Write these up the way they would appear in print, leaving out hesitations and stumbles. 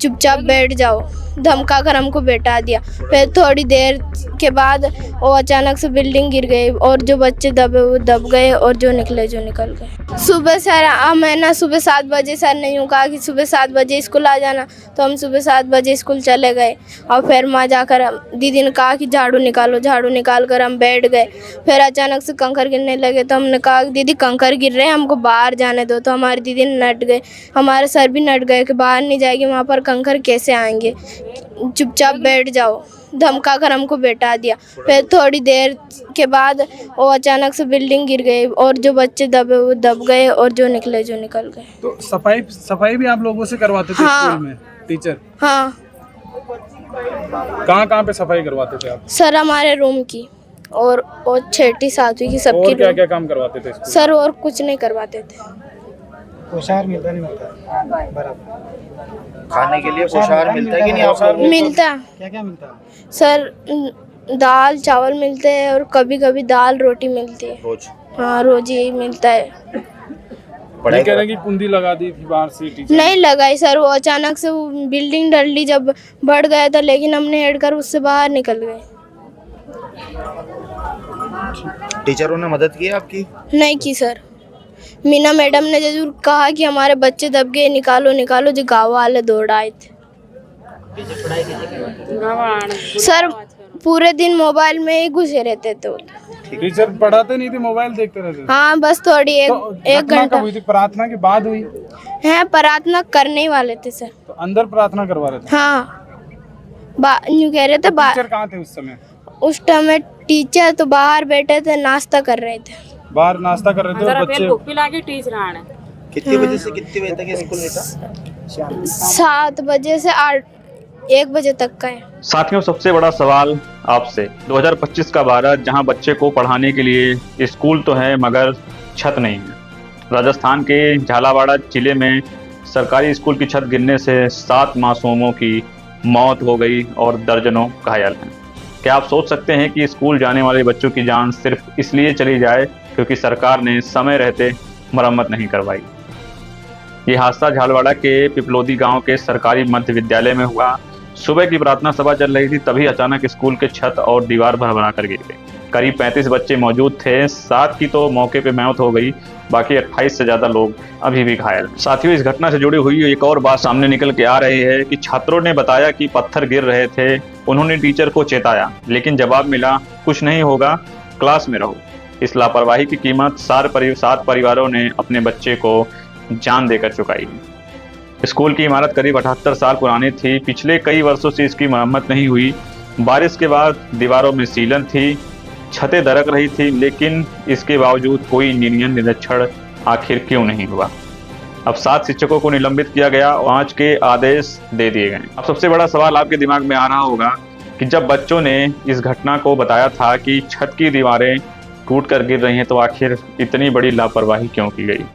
चुपचाप बैठ जाओ, धमका कर हमको बैठा दिया। फिर थोड़ी देर के बाद वो अचानक से बिल्डिंग गिर गई और जो बच्चे दबे वो दब गए और जो निकले जो निकल गए। सुबह सर मैं ना सुबह 7 बजे सर ने यूँ कहा कि सुबह 7 बजे स्कूल आ जाना, तो हम सुबह 7 बजे स्कूल चले गए। और फिर माँ जाकर दीदी ने कहा कि झाड़ू निकालो, झाड़ू निकाल कर हम बैठ गए। फिर अचानक से कंकर गिरने लगे तो हमने कहा दीदी कंकर गिर रहे हैं, हमको बाहर जाने दो। तो हमारी दीदी नट गए, हमारे सर भी नट गए कि बाहर नहीं जाएगी, वहाँ पर कंकर कैसे आएंगे, चुपचाप बैठ जाओ, धमका कर हमको बैठा दिया। फिर थोड़ी देर के बाद वो अचानक से बिल्डिंग गिर गई और जो बच्चे दबे वो दब गए और जो निकले जो निकल गए। तो सफाई भी आप लोगों से करवाते थे? हाँ। स्कूल में टीचर? हाँ कहाँ पे सफाई करवाते थे आप? सर हमारे रूम की और 6ठी 7वीं की सबकी। और क्या क्या काम करवाते थे स्कूल? सर और कुछ नहीं करवाते थे। पोशाक मिलता नहीं मिलता बराबर? खाने के लिए पोशाक मिलता है कि नहीं आप लोगों को? मिलता क्या क्या मिलता है सर, दाल चावल मिलते हैं और कभी कभी दाल रोटी मिलती है। रोज? हाँ रोज यही मिलता है। ये कह रहे हैं कि कुंडी लगा दी थी बाहर से टीचर? नहीं लगाई सर, वो अचानक से वो बिल्डिंग डलडी जब बढ़ गया था, लेकिन हमने हेड कर उससे बाहर निकल गए। टीचरों ने मदद की आपकी? नहीं की सर। मीना मैडम ने जरूर कहा कि हमारे बच्चे दब गए, निकालो निकालो, जो गाँव वाले दौड़ आए थे। सर पूरे दिन मोबाइल में ही घुसे रहते थे। टीचर पढ़ाते नहीं थे, मोबाइल देखते रहते थे? हाँ बस थोड़ी एक घटना घंटा। कब हुई थी? प्रार्थना के बाद हुई है, प्रार्थना करने ही वाले थे सर। तो अंदर प्रार्थना करवा रहे थे? हाँ यूँ कह रहे थे। टीचर कहाँ थे उस समय? उस टाइम टीचर तो बाहर बैठे थे, नाश्ता कर रहे थे। बाहर नाश्ता कर रहे थे और बच्चे? कितने बजे से कितने बजे तक स्कूल में था? 7 बजे से 1 बजे तक का है। साथियों, सबसे बड़ा सवाल आपसे, 2025 का भारत जहां बच्चे को पढ़ाने के लिए स्कूल तो है मगर छत नहीं है। राजस्थान के झालावाड़ जिले में सरकारी स्कूल की छत गिरने से 7 मासूमों की मौत हो गई और दर्जनों घायल हैं। क्या आप सोच सकते हैं कि स्कूल जाने वाले बच्चों की जान सिर्फ इसलिए चली जाए क्योंकि सरकार ने समय रहते मरम्मत नहीं करवाई। ये हादसा झालवाड़ा के पिपलोदी गांव के सरकारी मध्य विद्यालय में हुआ। सुबह की प्रार्थना सभा चल रही थी, तभी अचानक स्कूल के छत और दीवार भरभरा कर गिर गई। करीब 35 बच्चे मौजूद थे, 7 की तो मौके पे मौत हो गई, बाकी 28 से ज्यादा लोग अभी भी घायल। साथियों, इस घटना से जुड़ी हुई एक और बात सामने निकल के आ रही है कि छात्रों ने बताया कि पत्थर गिर रहे थे, उन्होंने टीचर को चेताया, लेकिन जवाब मिला कुछ नहीं होगा, क्लास में रहो। इस लापरवाही की कीमत 7 परिवारों ने अपने बच्चे को जान देकर चुकाई। स्कूल की इमारत करीब 78 साल पुरानी थी। पिछले कई वर्षों से इसकी मरम्मत नहीं हुई। बारिश के बाद दीवारों में सीलन थी, छतें दरक रही थी, लेकिन इसके बावजूद कोई निरीक्षण आखिर क्यों नहीं हुआ। अब 7 शिक्षकों को निलंबित किया गया, 5 के आदेश दे दिए गए। अब सबसे बड़ा सवाल आपके दिमाग में आ रहा होगा कि जब बच्चों ने इस घटना को बताया था कि छत की दीवारें टूट कर गिर रही हैं, तो आखिर इतनी बड़ी लापरवाही क्यों की गई?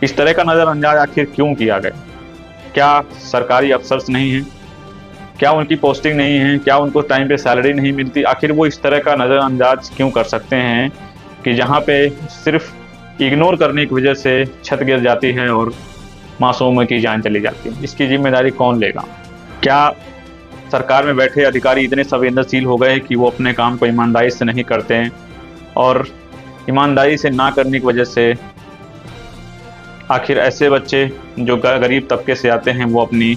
इस तरह का नज़रअंदाज आखिर क्यों किया गया? क्या सरकारी अफसर्स नहीं हैं? क्या उनकी पोस्टिंग नहीं है? क्या उनको टाइम पे सैलरी नहीं मिलती? आखिर वो इस तरह का नज़रअंदाज क्यों कर सकते हैं कि जहाँ पे सिर्फ इग्नोर करने की वजह से छत गिर जाती है और मासूमों की जान चली जाती है? इसकी जिम्मेदारी कौन लेगा? क्या सरकार में बैठे अधिकारी इतने संवेदनशील हो गए कि वो अपने काम को ईमानदारी से नहीं करते हैं और ईमानदारी से ना करने की वजह से आखिर ऐसे बच्चे जो गरीब तबके से आते हैं वो अपनी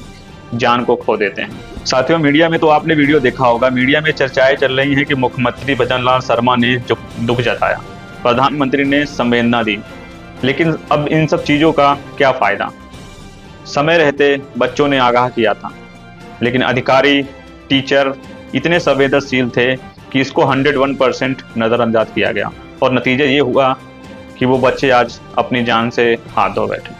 जान को खो देते हैं? साथियों, मीडिया में तो आपने वीडियो देखा होगा, मीडिया में चर्चाएं चल रही हैं कि मुख्यमंत्री भजनलाल शर्मा ने जो दुख जताया, प्रधानमंत्री ने संवेदना दी, लेकिन अब इन सब चीज़ों का क्या फ़ायदा? समय रहते बच्चों ने आगाह किया था, लेकिन अधिकारी टीचर इतने संवेदनशील थे कि इसको 101% नज़रअंदाज किया गया और नतीजा ये हुआ कि वो बच्चे आज अपनी जान से हाथ धो बैठे।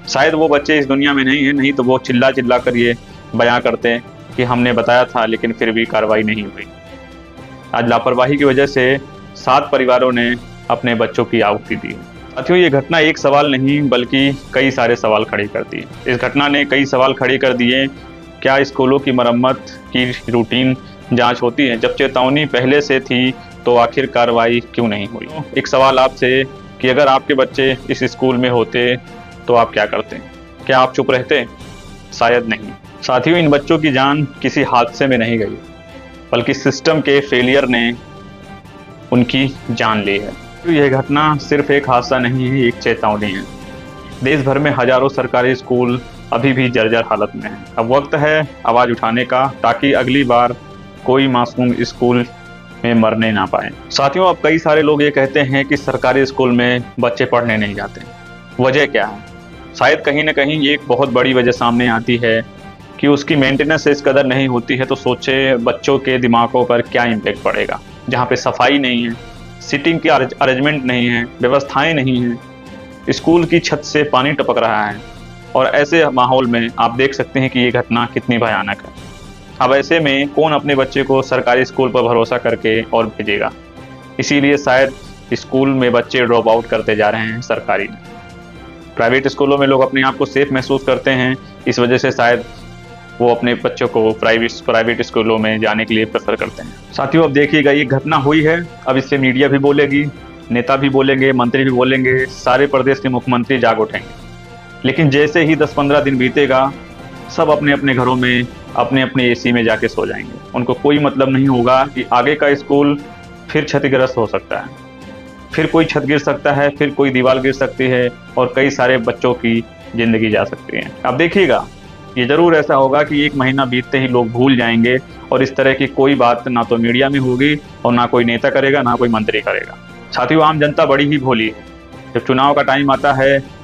शायद वो बच्चे इस दुनिया में नहीं है, नहीं तो वो चिल्ला चिल्ला कर ये बयां करते कि हमने बताया था लेकिन फिर भी कार्रवाई नहीं हुई। आज लापरवाही की वजह से 7 परिवारों ने अपने बच्चों की आहुति दी। साथियों, ये घटना एक सवाल नहीं बल्कि कई सारे सवाल खड़े करती है। इस घटना ने कई सवाल खड़े कर दिए। क्या स्कूलों की मरम्मत की रूटीन जांच होती है? जब चेतावनी पहले से थी तो आखिर कार्रवाई क्यों नहीं हुई? एक सवाल आपसे कि अगर आपके बच्चे इस स्कूल में होते तो आप क्या करते? क्या आप चुप रहते? शायद नहीं। साथियों, इन बच्चों की जान किसी हादसे में नहीं गई, बल्कि सिस्टम के फेलियर ने उनकी जान ली है। तो यह घटना सिर्फ एक हादसा नहीं है, एक चेतावनी है। देश भर में हजारों सरकारी स्कूल अभी भी जर्जर हालत में हैं। अब वक्त है आवाज़ उठाने का, ताकि अगली बार कोई मासूम स्कूल में मरने ना पाए। साथियों, अब कई सारे लोग ये कहते हैं कि सरकारी स्कूल में बच्चे पढ़ने नहीं जाते। वजह क्या है? शायद कहीं ना कहीं एक बहुत बड़ी वजह सामने आती है कि उसकी मेंटेनेंस इस कदर नहीं होती है। तो सोचे बच्चों के दिमागों पर क्या इम्पैक्ट पड़ेगा। जहाँ पे सफाई नहीं है, सीटिंग की अरेंजमेंट नहीं है, व्यवस्थाएं नहीं हैं, स्कूल की छत से पानी टपक रहा है, और ऐसे माहौल में आप देख सकते हैं कि ये घटना कितनी भयानक है। अब ऐसे में कौन अपने बच्चे को सरकारी स्कूल पर भरोसा करके और भेजेगा। इसीलिए शायद स्कूल में बच्चे ड्रॉप आउट करते जा रहे हैं सरकारी में। प्राइवेट स्कूलों में लोग अपने आप को सेफ महसूस करते हैं, इस वजह से शायद वो अपने बच्चों को प्राइवेट स्कूलों में जाने के लिए प्रेफर करते हैं। साथियों, अब देखिएगा, ये घटना हुई है, अब इससे मीडिया भी बोलेगी, नेता भी बोलेंगे, मंत्री भी बोलेंगे, सारे प्रदेश के मुख्यमंत्री जाग उठेंगे। लेकिन जैसे ही 10-15 दिन बीतेगा, सब अपने अपने घरों में अपने अपने एसी में जाके सो जाएंगे। उनको कोई मतलब नहीं होगा कि आगे का स्कूल फिर क्षतिग्रस्त हो सकता है, फिर कोई छत गिर सकता है, फिर कोई दीवार गिर सकती है, और कई सारे बच्चों की जिंदगी जा सकती है। अब देखिएगा, ये जरूर ऐसा होगा कि 1 महीना बीतते ही लोग भूल जाएंगे, और इस तरह की कोई बात ना तो मीडिया में होगी, और ना कोई नेता करेगा, ना कोई मंत्री करेगा। साथियों, आम जनता बड़ी ही भोली है। जब चुनाव का टाइम आता है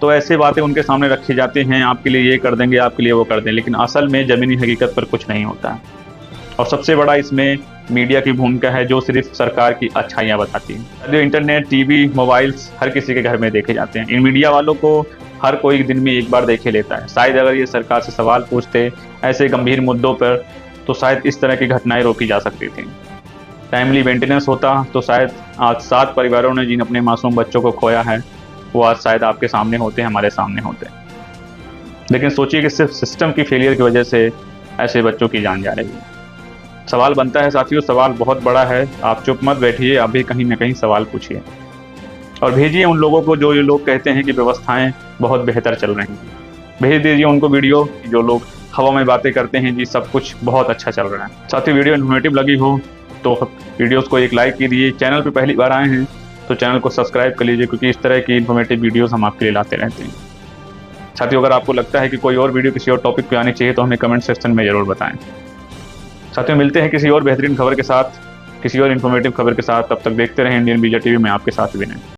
तो ऐसे बातें उनके सामने रखी जाती हैं, आपके लिए ये कर देंगे, आपके लिए वो कर देंगे, लेकिन असल में ज़मीनी हकीकत पर कुछ नहीं होता है। और सबसे बड़ा इसमें मीडिया की भूमिका है, जो सिर्फ सरकार की अच्छाइयाँ बताती है। जो इंटरनेट, टीवी, मोबाइल्स हर किसी के घर में देखे जाते हैं। इन मीडिया वालों को हर कोई दिन में एक बार देखे लेता है। शायद अगर ये सरकार से सवाल पूछते ऐसे गंभीर मुद्दों पर, तो शायद इस तरह की घटनाएं रोकी जा सकती थी। टाइमली मेंटेनेंस होता तो शायद आज 7 परिवारों ने जिन अपने मासूम बच्चों को खोया है, वो आज शायद आपके सामने होते, हमारे सामने होते। लेकिन सोचिए कि सिर्फ सिस्टम की फेलियर की वजह से ऐसे बच्चों की जान जा रही है। सवाल बनता है साथियों, सवाल बहुत बड़ा है। आप चुप मत बैठिए, आप भी कहीं ना कहीं सवाल पूछिए, और भेजिए उन लोगों को जो ये लोग कहते हैं कि व्यवस्थाएं बहुत बेहतर चल रही हैं। भेज दीजिए उनको वीडियो, जो लोग हवा में बातें करते हैं जी सब कुछ बहुत अच्छा चल रहा है। साथियों, वीडियो इन्फॉर्मेटिव लगी हो तो वीडियोस को एक लाइक कीजिए। चैनल पे पहली बार आए हैं तो चैनल को सब्सक्राइब कर लीजिए, क्योंकि इस तरह की इन्फॉर्मेटिव वीडियोस हम आपके लिए लाते रहते हैं। साथियों, अगर आपको लगता है कि कोई और वीडियो किसी और टॉपिक पे आनी चाहिए तो हमें कमेंट सेक्शन में ज़रूर बताएं। साथियों, मिलते हैं किसी और बेहतरीन खबर के साथ, किसी और इन्फॉर्मेटिव खबर के साथ। तब तक देखते रहें इंडियन बीजा टीवी में आपके साथ विनय।